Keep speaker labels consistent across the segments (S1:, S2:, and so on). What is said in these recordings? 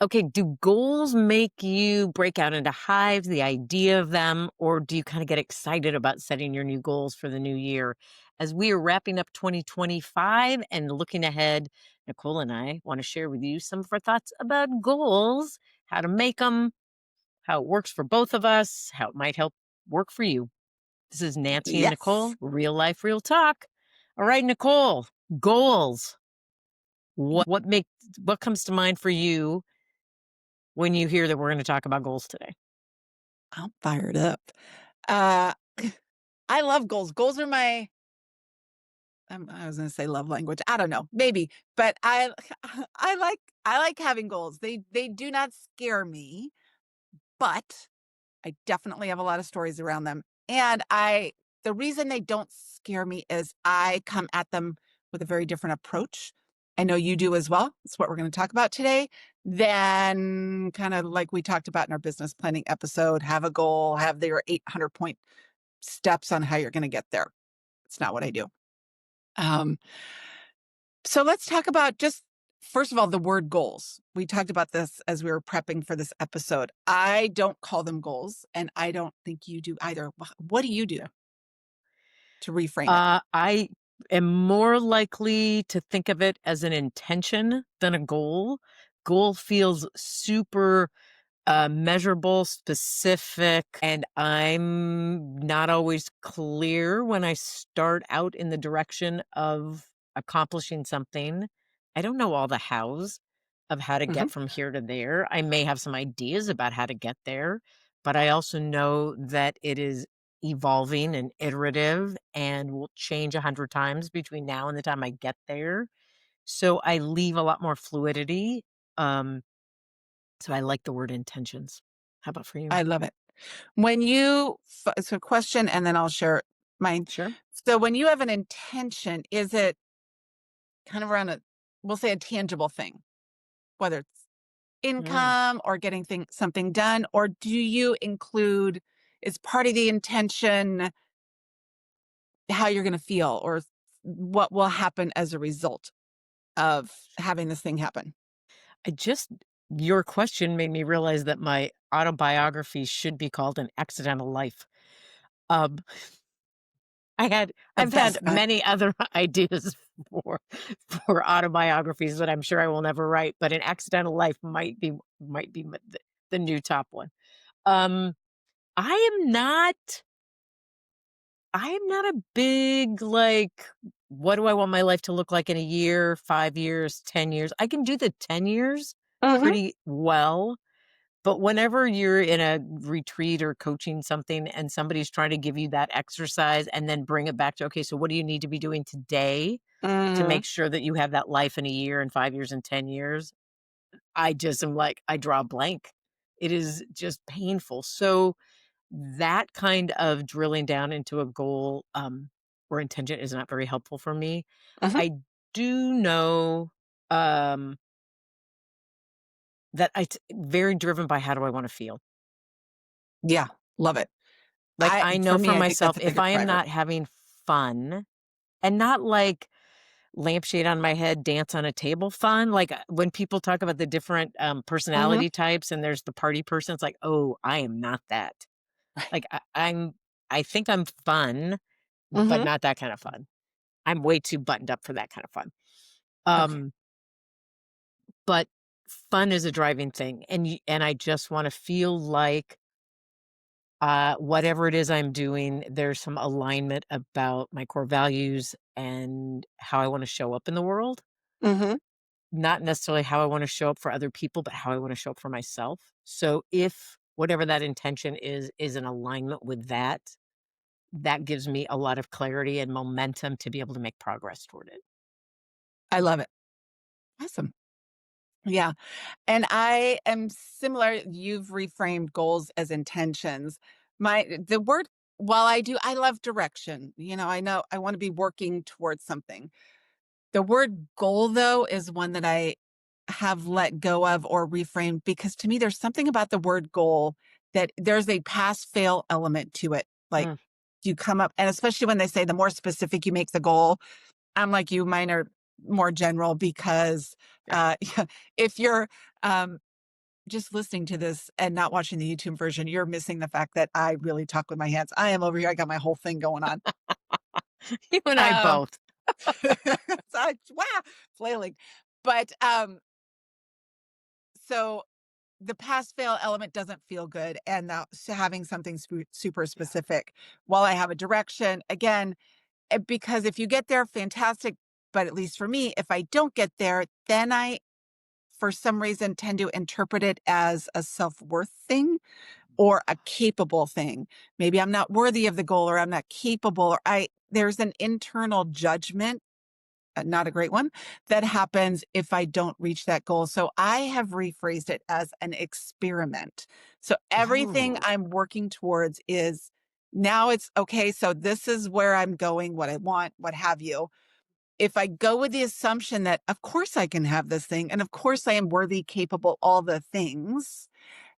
S1: Okay, do goals make you break out into hives, the idea of them, or do you kind of get excited about setting your new goals for the new year? As we are wrapping up 2025 and looking ahead, Nicole and I want to share with you some of our thoughts about goals, how to make them, how it works for both of us, how it might help work for you. This is Nancy and Nicole,
S2: Yes.
S1: real life, real talk. All right, Nicole, goals. What comes to mind for you when you hear that we're going to talk about goals today?
S2: I'm fired up. Uh, I love goals. Goals are my, I was going to say love language. I don't know, maybe, but I like having goals. They do not scare me, but I definitely have a lot of stories around them. And the reason they don't scare me is I come at them with a very different approach. I know you do as well. It's what we're going to talk about today. Then, kind of like we talked about in our business planning episode, have a goal, have their 800-point steps on how you're going to get there. It's not what I do. Um, so let's talk about just first of all the word goals. We talked about this as we were prepping for this episode. I don't call them goals, and I don't think you do either. What do you do to reframe it?
S1: I am more likely to think of it as an intention than a goal. Goal feels super measurable, specific, and I'm not always clear when I start out in the direction of accomplishing something. I don't know all the hows of how to
S2: Hmm.
S1: get from here to there. I may have some ideas about how to get there, but I also know that it is evolving and iterative and will change 100 times between now and the time I get there. So I leave a lot more fluidity. Um, so I like the word intentions. How about for you?
S2: I love it. So question, and then I'll share mine.
S1: Sure.
S2: So when you have an intention, is it kind of around we'll say a tangible thing, whether it's
S1: Mm.
S2: income or getting something done, or do you include, is part of the intention how you're going to feel or what will happen as a result of having this thing happen?
S1: I just Your question made me realize that my autobiography should be called An Accidental Life. Um,
S2: The
S1: I've had
S2: best.
S1: many other ideas for autobiographies that I'm sure I will never write, but An Accidental Life might be the new top one. Um, I am not a big, like, what do I want my life to look like in a year, 5 years, 10 years? I can do the 10 years
S2: Hmm.
S1: pretty well, but whenever you're in a retreat or coaching something and somebody's trying to give you that exercise and then bring it back to, "Okay, so what do you need to be doing today to
S2: Hmm.
S1: make sure that you have that life in a year and 5 years and 10 years?" I just am like, I draw a blank. It is just painful. So that kind of drilling down into a goal, or intention is not very helpful for me.
S2: Hmm.
S1: I do know, um, that it's very driven by how do I wanna feel.
S2: Yeah, love it.
S1: Like, I
S2: For
S1: know
S2: me,
S1: for
S2: I think that's
S1: myself,
S2: a
S1: if
S2: bigger
S1: I am
S2: driver.
S1: not having fun and not like lampshade on my head, dance on a table fun, like, when people talk about the different,
S2: Hmm.
S1: personality types and there's the party person, it's like, "Oh, I am not that."
S2: Right.
S1: Like, I think I'm fun, but
S2: Hmm.
S1: not that kind of fun. I'm way too buttoned up for that kind of fun.
S2: Okay.
S1: Um, but fun is a driving thing, and I just wanna feel like, whatever it is I'm doing, there's some alignment about my core values and how I wanna show up in the world.
S2: Hmm.
S1: Not necessarily how I wanna show up for other people, but how I wanna show up for myself. So if whatever that intention is in alignment with that, that gives me a lot of clarity and momentum to be able to make progress toward it.
S2: I love it. Awesome. Yeah. And I am similar. You've reframed goals as intentions. The word, while I love direction. I know I want to be working towards something. The word goal, though, is one that I have let go of or reframed because to me, there's something about the word goal that there's a pass fail element to it. Like
S1: Mm,
S2: you come up, and especially when they say the more specific you make the goal, I'm like you, mine are more general because
S1: right.
S2: if you're just listening to this and not watching the YouTube version, you're missing the fact that I really talk with my hands. I am over here. I got my whole thing going on.
S1: You and I
S2: Um,
S1: both.
S2: so wow, flailing. But so the pass fail element doesn't feel good, and so having something super
S1: Yeah.
S2: specific. While I have a direction, again, because if you get there, fantastic. But at least for me, if I don't get there, then I, for some reason, tend to interpret it as a self worth thing or a capable thing. Maybe I'm not worthy of the goal, or I'm not capable, or there's an internal judgment, not a great one, that happens if I don't reach that goal. So I have rephrased it as an experiment. So everything
S1: Oh.
S2: I'm working towards is now it's okay. So this is where I'm going, what I want, what have you. If I go with the assumption that, of course, I can have this thing, and of course, I am worthy, capable, all the things,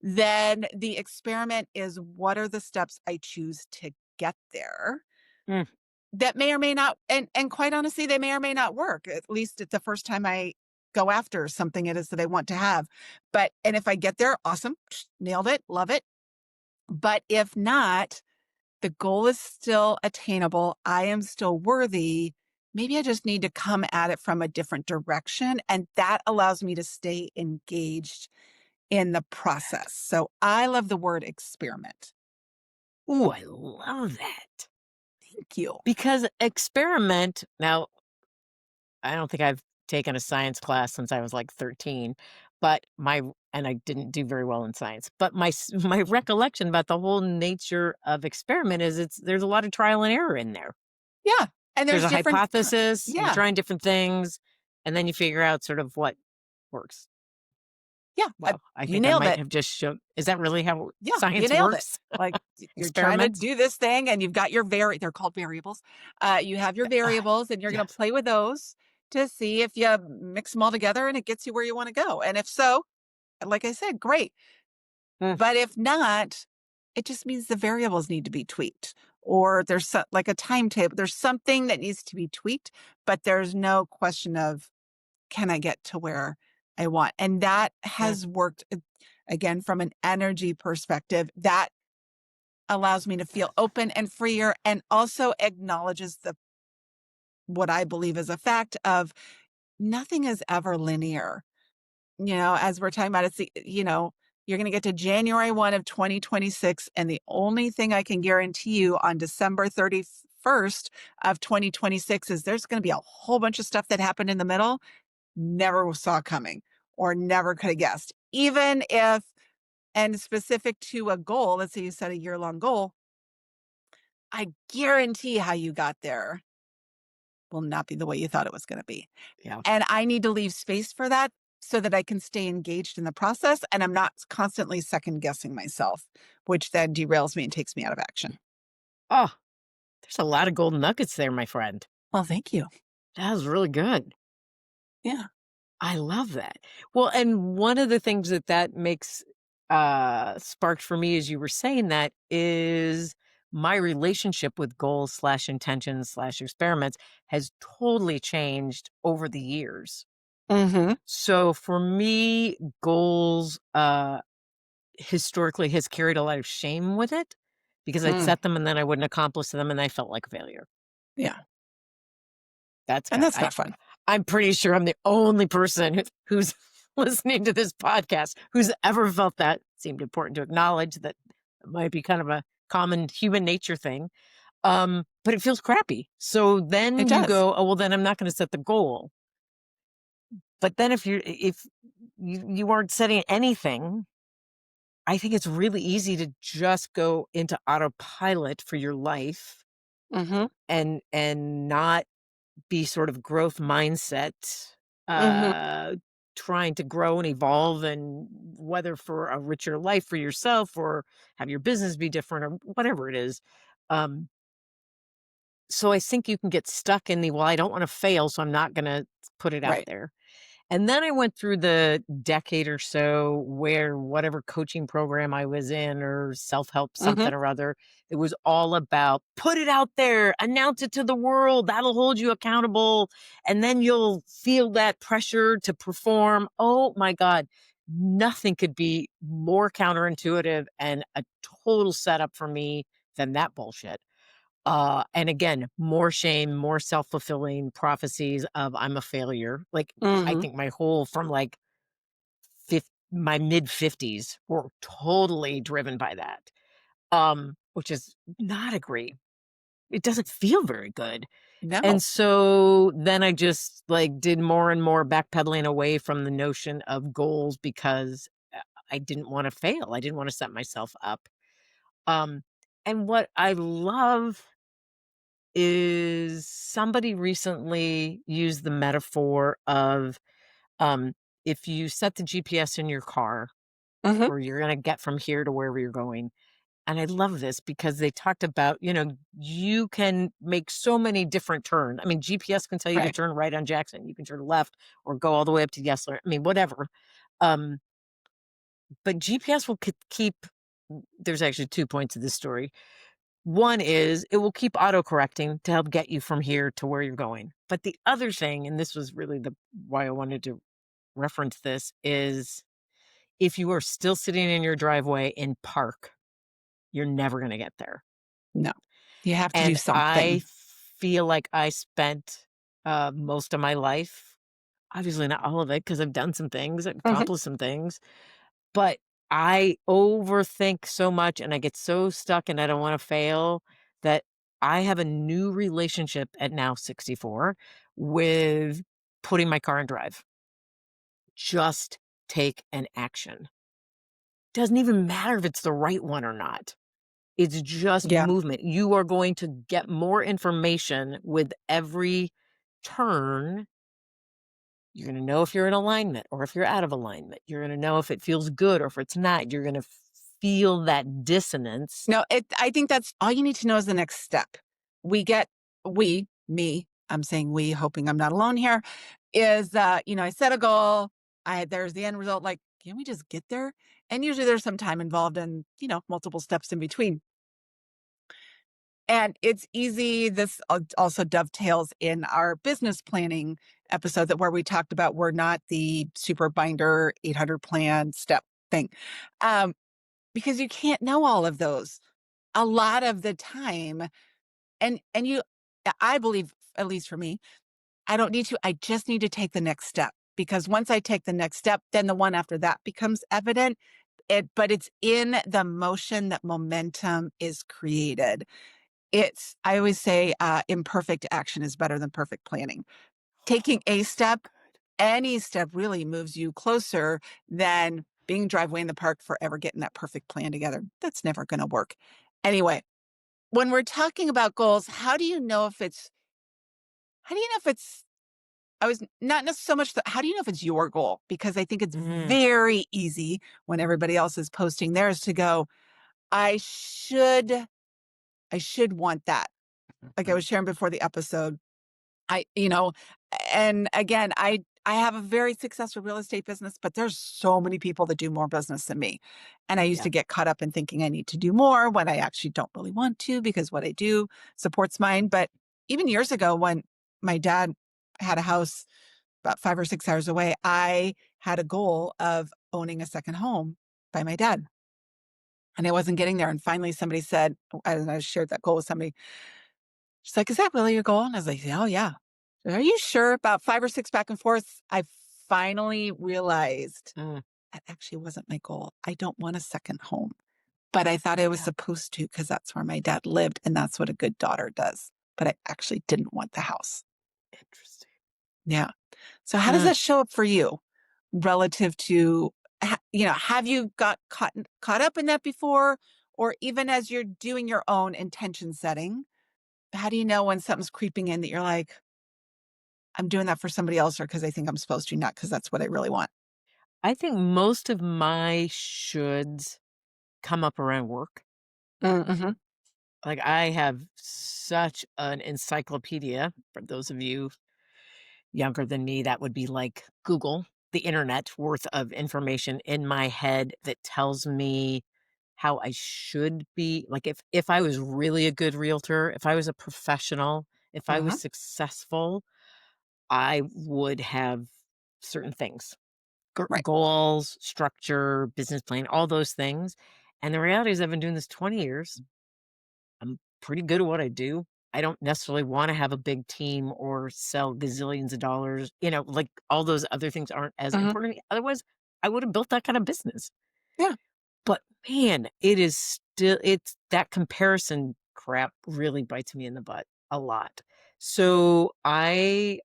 S2: then the experiment is what are the steps I choose to get there
S1: Mm.
S2: that may or may not, and quite honestly, they may or may not work. At least it's the first time I go after something it is that I want to have. But and if I get there, awesome, nailed it, love it. But if not, the goal is still attainable. I am still worthy. Maybe I just need to come at it from a different direction. And that allows me to stay engaged in the process. So I love the word experiment.
S1: Ooh, I love that.
S2: Thank you.
S1: Because experiment now, I don't think I've taken a science class since I was like 13, but and I didn't do very well in science. But my recollection about the whole nature of experiment is there's a lot of trial and error in there.
S2: Yeah. And
S1: There's
S2: there's
S1: a
S2: different,
S1: hypothesis, you're
S2: yeah,
S1: trying different things, and then you figure out sort of what works.
S2: yeah.
S1: Wow, I
S2: You
S1: think I
S2: nailed
S1: might
S2: it.
S1: have just shown is that really how
S2: Yeah, you
S1: science
S2: nailed it.
S1: works?
S2: Like you're trying to
S1: Experiments?
S2: do this thing and you've got your they're called variables. You have your
S1: Ah,
S2: variables and you're going to
S1: yes.
S2: play with those to see if you mix them all together and it gets you where you want to go. And if so, like I said, great.
S1: Mm,
S2: But if not, it just means the variables need to be tweaked, or there's like a timetable. There's something that needs to be tweaked, but there's no question of can I get to where I want? And that
S1: mm.
S2: has worked again from an energy perspective. That allows me to feel open and freer, and also acknowledges the what I believe is a fact of nothing is ever linear. As we're talking about, you're going to get to January 1 of 2026. And the only thing I can guarantee you on December 31st of 2026 is there's going to be a whole bunch of stuff that happened in the middle, never saw coming or never could have guessed. Even if, and specific to a goal, let's say you set a year-long goal, I guarantee how you got there will not be the way you thought it was going to be.
S1: Yeah.
S2: And I need to leave space for that so that I can stay engaged in the process and I'm not constantly second guessing myself, which then derails me and takes me out of action.
S1: Oh, there's a lot of golden nuggets there, my friend.
S2: Well, thank you.
S1: That was really good.
S2: Yeah.
S1: I love that. Well, and one of the things that makes sparked for me as you were saying that is my relationship with goals slash intentions slash experiments has totally changed over the years.
S2: Mm-hmm.
S1: So for me, goals historically has carried a lot of shame with it because I'd
S2: Mm.
S1: set them and then I wouldn't accomplish them and I felt like a failure.
S2: Yeah.
S1: That's
S2: And
S1: got
S2: that's not fun.
S1: I'm pretty sure I'm the only person who's listening to this podcast who's ever felt that. Seemed important to acknowledge that it might be kind of a common human nature thing. But it feels crappy. So
S2: It
S1: then you
S2: does.
S1: go, oh well, then I'm not going to set the goal. But then if you aren't setting anything, I think it's really easy to just go into autopilot for your life
S2: Mm-hmm.
S1: and not be sort of growth mindset,
S2: Mm-hmm.
S1: uh, trying to grow and evolve and whether for a richer life for yourself or have your business be different or whatever it is. Um, so I think you can get stuck in well, I don't want to fail, so I'm not going to put it out
S2: Right.
S1: there. And then I went through the decade or so where whatever coaching program I was in or self-help
S2: Mm-hmm.
S1: something or other, it was all about put it out there, announce it to the world, that'll hold you accountable, and then you'll feel that pressure to perform. Oh my God. nothing could be more counterintuitive and a total setup for me than that bullshit. And again, more shame, more self-fulfilling prophecies of I'm a failure. Like, I
S2: Mhm.
S1: think my whole from like my mid 50s were totally driven by that. Which is not a great, it doesn't feel very good. And
S2: No.
S1: so then I just like did more and more backpedaling away from the notion of goals because I didn't want to fail. I didn't want to set myself up. Um, and what I love is somebody recently used the metaphor of um, if you set the GPS in your car
S2: Mhm.
S1: where you're going to get from here to wherever you're going. And I love this because they talked about, you can make so many different turns. I mean, GPS can tell you to
S2: Right.
S1: turn right on Jackson. You can turn left or go all the way up to Yesler. I mean, whatever. Um, but GPS will keep, there's actually 2 points of this story. One is it will keep autocorrecting to help get you from here to where you're going. But the other thing, and this was really the why I wanted to reference this, is if you are still sitting in your driveway in park, you're never going to get there.
S2: No. You have to do
S1: And I
S2: something.
S1: feel like I spent most of my life, obviously not all of it, because I've done some things, I've
S2: Mhm.
S1: accomplished some things, but I overthink so much and I get so stuck and I don't want to fail that I have a new relationship at now 64 with putting my car in drive. Just take an action. Doesn't even matter if it's the right one or not. It's just
S2: Yeah.
S1: movement. You are going to get more information with every turn. You're gonna know if you're in alignment or if you're out of alignment. You're gonna know if it feels good or if it's not. You're gonna feel that dissonance.
S2: No, I think that's all you need to know is the next step. Me, I'm saying we, hoping I'm not alone here, is, I set a goal. There's the end result. Like, can we just get there? And usually there's some time involved and, multiple steps in between. And it's easy. This also dovetails in our business planning episode that where we talked about we're not the super binder 800 plan step thing. Um, because you can't know all of those a lot of the time. And I believe, at least for me, I don't need to. I just need to take the next step because once I take the next step, then the one after that becomes evident. But it's in the motion that momentum is created. I always say, imperfect action is better than perfect planning. Taking a step,
S1: Good.
S2: any step really moves you closer than being driveway in the park forever getting that perfect plan together. That's never going to work. Anyway, when we're talking about goals, how do you know if it's, I was not necessarily so much, how do you know if it's your goal? Because I think it's
S1: Mm,
S2: very easy when everybody else is posting theirs to go, I should, I should want that. Like I was sharing before the episode, I, you know, and again, I have a very successful real estate business, but there's so many people that do more business than me. And I used
S1: yeah.
S2: to get caught up in thinking I need to do more when I actually don't really want to because what I do supports mine. But even years ago when my dad had a house about 5 or 6 hours away, I had a goal of owning a second home by my dad. And I wasn't getting there. And finally somebody said, and I shared that goal with somebody, she's like, "Is that really your goal?" And I was like, "Oh, yeah." "Are you sure?" About 5 or 6 back and forth, I finally realized
S1: Mm,
S2: that actually wasn't my goal. I don't want a second home, but I thought I was
S1: yeah.
S2: supposed to because that's where my dad lived, and that's what a good daughter does. But I actually didn't want the house.
S1: Interesting.
S2: Yeah. So how does
S1: Mm.
S2: that show up for you relative to, have you got caught up in that before? Or even as you're doing your own intention setting, how do you know when something's creeping in that you're like, I'm doing that for somebody else or because I think I'm supposed to, not because that's what I really want.
S1: I think most of my shoulds come up around work.
S2: Mhm.
S1: Like, I have such an encyclopedia, for those of you younger than me, that would be like Google, the internet worth of information in my head that tells me how I should be. Like, if I was really a good realtor, if I was a professional, if I was
S2: Uh-huh.
S1: successful, I would have certain things.
S2: Right.
S1: goals, structure, business plan, all those things. And the reality is I've been doing this 20 years. I'm pretty good at what I do. I don't necessarily want to have a big team or sell gazillions of dollars. Like all those other things aren't as
S2: Mhm.
S1: important to me. Otherwise, I would have built that kind of business.
S2: Yeah.
S1: But man, it's that comparison crap really bites me in the butt a lot. So I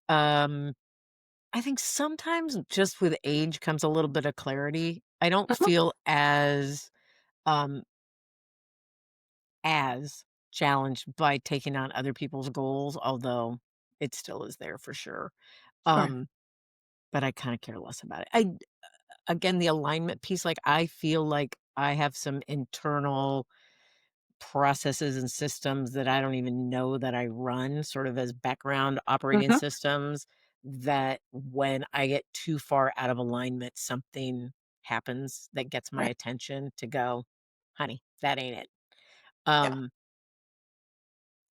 S1: think sometimes just with age comes a little bit of clarity. I don't
S2: Mhm.
S1: feel um as challenged by taking on other people's goals, although it still is there for sure.
S2: Sure.
S1: Um, but I kind of care less about it. Again, the alignment piece, like I feel like I have some internal processes and systems that I don't even know that I run sort of as background operating
S2: Mhm.
S1: systems that when I get too far out of alignment, something happens that gets my
S2: Right.
S1: attention to go, honey, that ain't it.
S2: Yeah.
S1: Um,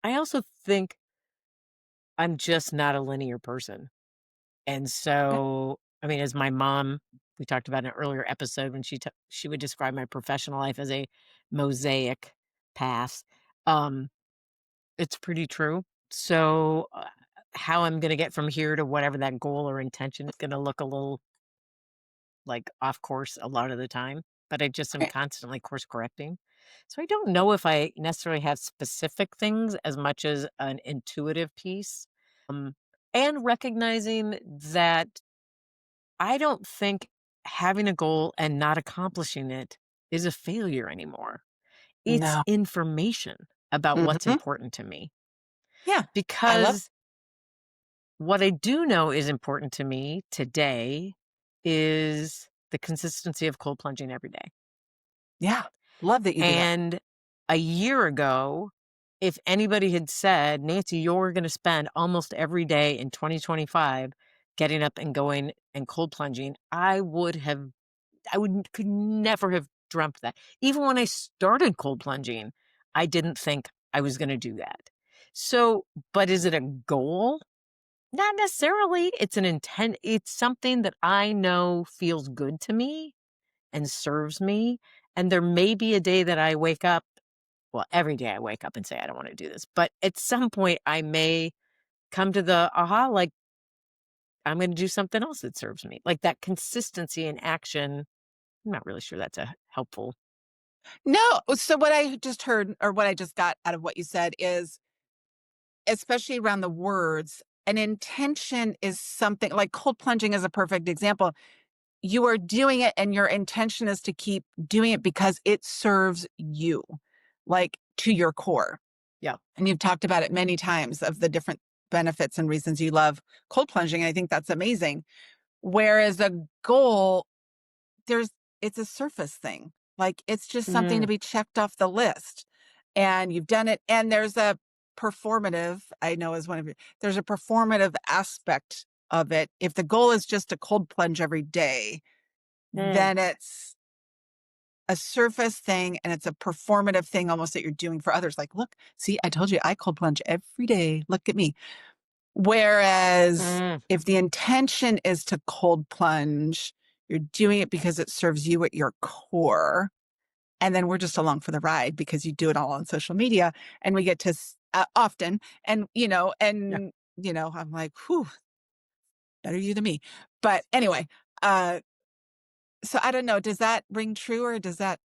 S1: I also think I'm just not a linear person. And
S2: Yeah.
S1: so, I mean, as my mom, we talked about in an earlier episode when she would describe my professional life as a mosaic path. Um, it's pretty true. So, how I'm going to get from here to whatever that goal or intention is going to look a little like off course a lot of the time, but I just am
S2: Right.
S1: constantly course correcting. So I don't know if I necessarily have specific things as much as an intuitive piece. Um, and recognizing that I don't think having a goal and not accomplishing it is a failure anymore. It's
S2: No.
S1: information about what's
S2: Mhm.
S1: important to me.
S2: Yeah. I love
S1: Because what I do know is important to me today is the consistency of cold plunging every day.
S2: yeah. Love that you do that.
S1: And a year ago, if anybody had said, Nancy, you're going to spend almost every day in 2025 getting up and going and cold plunging, could never have dreamt that. Even when I started cold plunging, I didn't think I was going to do that. So, but is it a goal? Not necessarily. It's an intent. It's something that I know feels good to me and serves me. And there may be a day that I wake up, well, every day I wake up and say, I don't want to do this. But at some point, I may come to the aha, like, I'm going to do something else that serves me. Like that consistency in action. I'm not really sure that's a helpful.
S2: No, so what I just heard or what I just got out of what you said is, especially around the words, an intention is something like cold plunging is a perfect example. You are doing it and your intention is to keep doing it because it serves you, like to your core.
S1: Yeah.
S2: And you've talked about it many times of the different benefits and reasons you love cold plunging. I think that's amazing. Whereas a goal, there's it's a surface thing. Like it's just something to
S1: Mm,
S2: be checked off the list. And you've done it. And there's a performative, I know as one of your, there's a performative aspect of it. If the goal is just to cold plunge every day,
S1: mm,
S2: then it's a surface thing and it's a performative thing almost that you're doing for others. Like, look, see, I told you I cold plunge every day. Look at me. Whereas
S1: mm,
S2: if the intention is to cold plunge, you're doing it because it serves you at your core. And then we're just along for the ride because you do it all on social media and we get to often and,
S1: yeah.
S2: I'm like, whew, better you than me. But anyway, uh, so I don't know. Does that ring true or does that,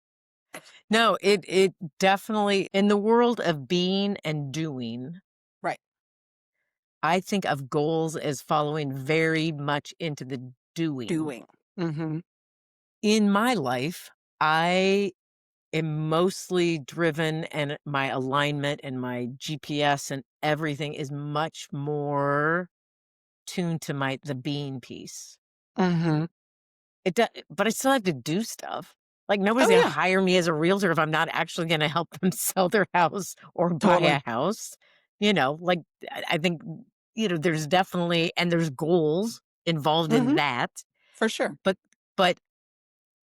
S1: No, it definitely in the world of being and doing,
S2: right?
S1: I think of goals as following very much into the doing.
S2: Doing. Mm-hmm.
S1: In my life, I am mostly driven and my alignment and my GPS and everything is much more tuned to the being piece.
S2: Mm-hmm.
S1: But I still have to do stuff. Like, nobody's
S2: Oh
S1: gonna
S2: yeah,
S1: hire me as a realtor if I'm not actually gonna help them sell their house or buy a
S2: totally.
S1: house. Like, I think, there's definitely and there's goals involved in
S2: Mm-hmm.
S1: that.
S2: For sure.
S1: But but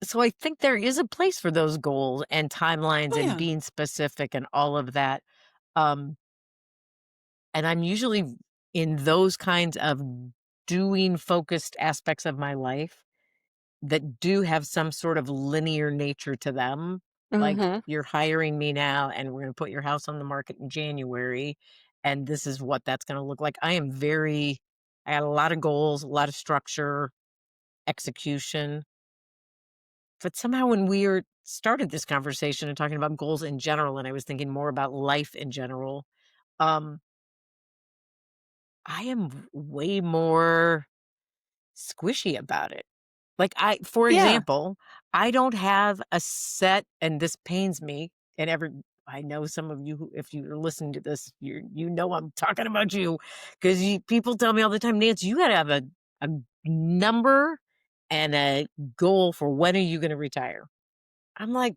S1: so I think there is a place for those goals and timelines
S2: Oh
S1: and
S2: yeah.
S1: being specific and all of that. Um, and I'm usually in those kinds of doing focused aspects of my life that do have some sort of linear nature to them, like,
S2: Mhm.
S1: "You're hiring me now, and we're gonna put your house on the market in January, and this is what that's gonna look like." I had a lot of goals, a lot of structure, execution, but somehow when started this conversation and talking about goals in general, and I was thinking more about life in general, um, I am way more squishy about it. Like, for
S2: Yeah.
S1: example, I don't have a set, and this pains me, and I know some of you who, if you're listening to this, you know I'm talking about you, 'cause people tell me all the time, "Nance, you gotta have a number and a goal for when are you gonna retire?" I'm like,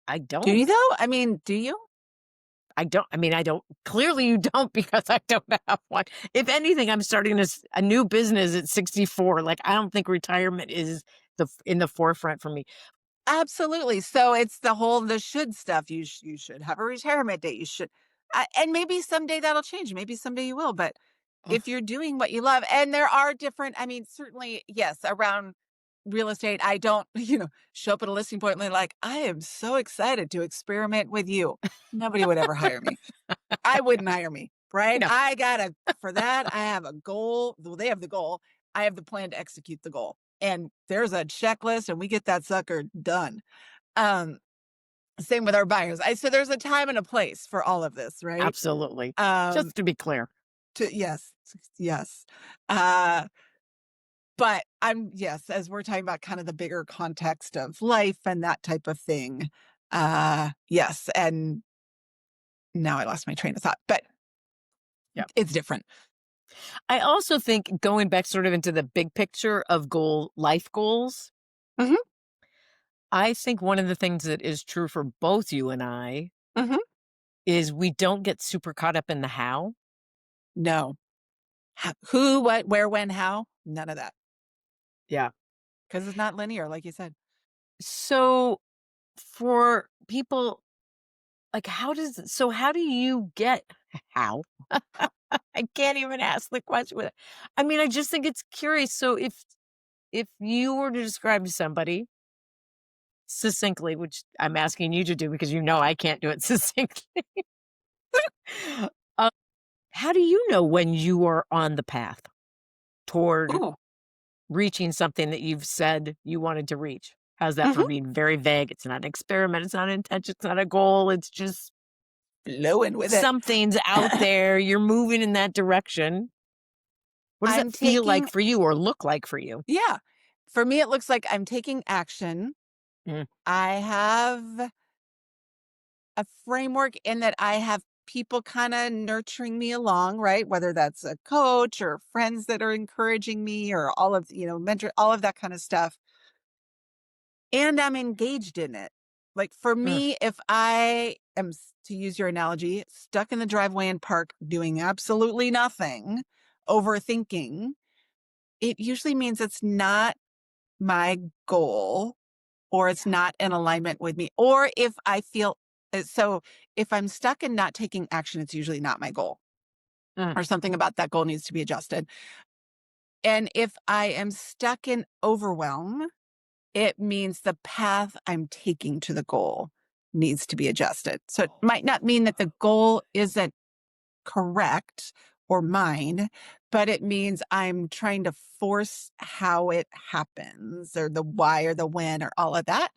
S1: "I
S2: Do
S1: don't.
S2: you though? I mean, do you?
S1: I don't. Clearly you don't because I don't have one. If anything, I'm starting a new business at 64. Like, I don't think retirement is in the forefront for me."
S2: Absolutely. So it's the should stuff. You should have a retirement date. You should, and maybe someday that'll change. Maybe someday you will. But
S1: Ugh,
S2: if you're doing what you love, and there are different, I mean, certainly, yes, around real estate, I don't, show up at a listing point and be like, I am so excited to experiment with you. Nobody would ever hire me. I wouldn't hire me, right?
S1: no,
S2: For that, I have a goal. Well, they have the goal. I have the plan to execute the goal. And there's a checklist and we get that sucker done. Um, Same with our buyers. So there's a time and a place for all of this, right?
S1: absolutely.
S2: Um,
S1: Just to be clear.
S2: yes, yes. Uh, but yes, as we're talking about kind of the bigger context of life and that type of thing. Yes. And now I lost my train of thought, but
S1: Yeah.
S2: it's different.
S1: I also think going back sort of into the big picture of life goals,
S2: Hmm.
S1: I think one of the things that is true for both you and I
S2: Hmm.
S1: is we don't get super caught up in the how.
S2: No. Who, what, where, when, how? None of that.
S1: Yeah.
S2: Because it's not linear, like you said.
S1: So for people, like, how do you get how? I can't even ask the question with I mean, I just think it's curious. So if you were to describe to somebody succinctly, which I'm asking you to do because you know I can't do it succinctly, uh, how do you know when you are on the path toward
S2: Ooh.
S1: reaching something that you've said you wanted to reach? How's that for
S2: Hmm.
S1: being very vague? It's not an experiment, it's not an intention, it's not a goal, it's just
S2: Flowing with it.
S1: something's out there, you're moving in that direction. What does
S2: I'm
S1: that feel like
S2: taking,
S1: for you or look like for you?
S2: yeah. For me, it looks like I'm taking action.
S1: Mm,
S2: I have a framework in that I have people kind of nurturing me along, right? Whether that's a coach or friends that are encouraging me or all of, mentor, all of that kind of stuff. And I'm engaged in it. Like for
S1: mm,
S2: me, if I am, to use your analogy, stuck in the driveway in park doing absolutely nothing, overthinking, it usually means it's not my goal or it's
S1: yeah,
S2: not in alignment with me. Or if I feel so, if I'm stuck and not taking action, it's usually not my goal
S1: mm,
S2: or something about that goal needs to be adjusted. And if I am stuck in overwhelm, it means the path I'm taking to the goal needs to be adjusted. So it might not mean that the goal isn't correct or mine, but it means I'm trying to force how it happens or the why or the when or all of that.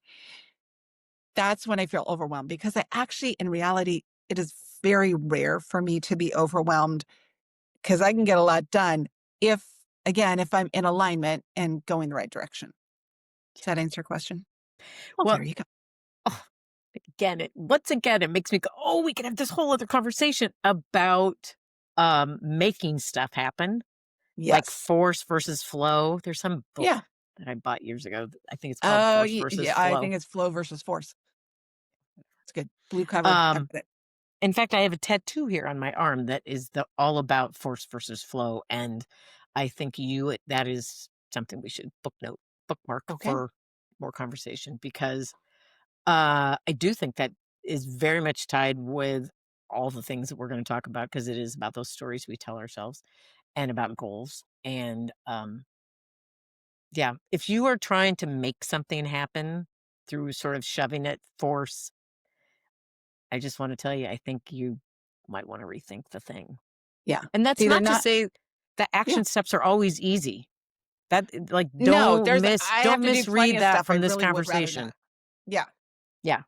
S2: That's when I feel overwhelmed because I actually, in reality, it is very rare for me to be overwhelmed because I can get a lot done if, again, if I'm in alignment and going the right direction. Does that answer your question? Well,
S1: well,
S2: there you go.
S1: oh, again, once again, it makes me go, "Oh, we can have this whole other conversation about, making stuff happen, like
S2: Yes.
S1: force versus flow." There's some book
S2: Yeah.
S1: that I bought years ago, I think it's called
S2: Oh,
S1: Force versus
S2: yeah. I
S1: Flow.
S2: think it's flow versus force. It's good. Blue cover. I've
S1: Um,
S2: got it.
S1: in fact, I have a tattoo here on my arm that is all about force versus flow, and I think that is something we should bookmark
S2: Okay.
S1: for more conversation because I do think that is very much tied with all the things that we're going to talk about because it is about those stories we tell ourselves and about goals. And Yeah. If you are trying to make something happen through sort of shoving it, force, I just want to tell you, I think you might want to rethink the thing.
S2: Yeah.
S1: And that's
S2: See, they're
S1: not to
S2: not
S1: say the
S2: yeah.
S1: action steps are always easy. That like
S2: No, there's I have
S1: don't
S2: to do plenty
S1: misread
S2: of
S1: that
S2: stuff I
S1: from this
S2: really would rather
S1: conversation.
S2: not. Yeah,
S1: Yeah.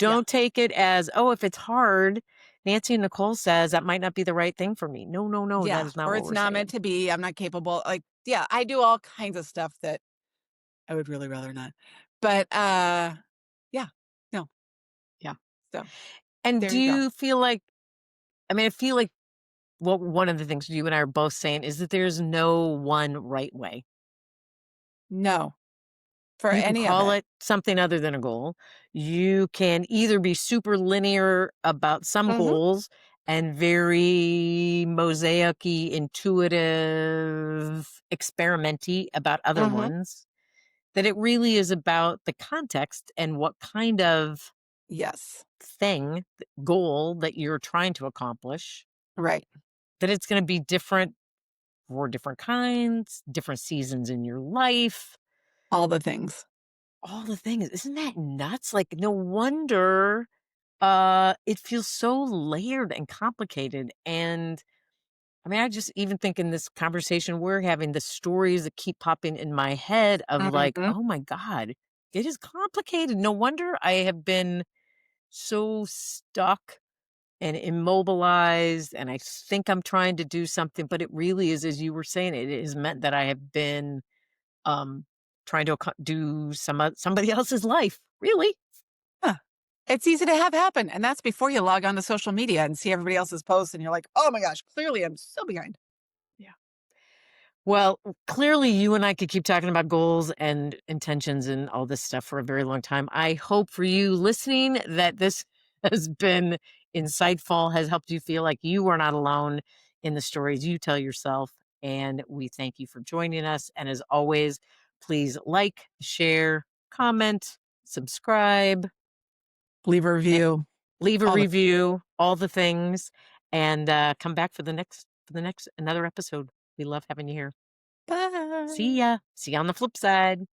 S2: yeah,
S1: Don't take it as, "Oh, if it's hard," Nancy and Nicole says, "That might not be the right thing for me." No, no, no, that
S2: yeah,
S1: is not
S2: or
S1: what
S2: it's
S1: we're
S2: not meant
S1: saying.
S2: to be, I'm not capable, like, yeah, I do all kinds of stuff that I would really rather not. But, yeah, no,
S1: Yeah.
S2: so,
S1: And
S2: there
S1: do
S2: you go.
S1: you feel like I mean, I feel like well, one of the things you and I are both saying is that there's no one right way.
S2: No, for
S1: You can
S2: any of
S1: call
S2: it.
S1: it something other than a goal. You can either be super linear about some
S2: Mhm,
S1: goals and very mosaic-y, intuitive, experimenty about other
S2: mhm,
S1: ones. That it really is about the context and what kind of
S2: yes,
S1: goal that you're trying to accomplish,
S2: right,
S1: that it's gonna be different for different kinds, different seasons in your life,
S2: all the things.
S1: all the things. Isn't that nuts? Like, no wonder, it feels so layered and complicated, and, I mean, I just even think in this conversation we're having, the stories that keep popping in my head of like,
S2: Mhm,
S1: "Oh my god, it is complicated." No wonder I have been so stuck and immobilized, and I think I'm trying to do something, but it really is, as you were saying, it has meant that I have been, um, trying to do somebody else's life, really.
S2: huh. It's easy to have happen, and that's before you log on to social media and see everybody else's posts, and you're like, "Oh my gosh, clearly I'm so behind."
S1: Yeah. Well, clearly you and I could keep talking about goals and intentions and all this stuff for a very long time. I hope for you listening that this has been insightful, has helped you feel like you are not alone in the stories you tell yourself. And we thank you for joining us. And as always, please like, share, comment, subscribe,
S2: Leave a
S1: eh,
S2: review,
S1: leave a
S2: all the
S1: review, all the things, and come back for the next another episode. We love having you here.
S2: bye.
S1: See ya. See you on the flip side.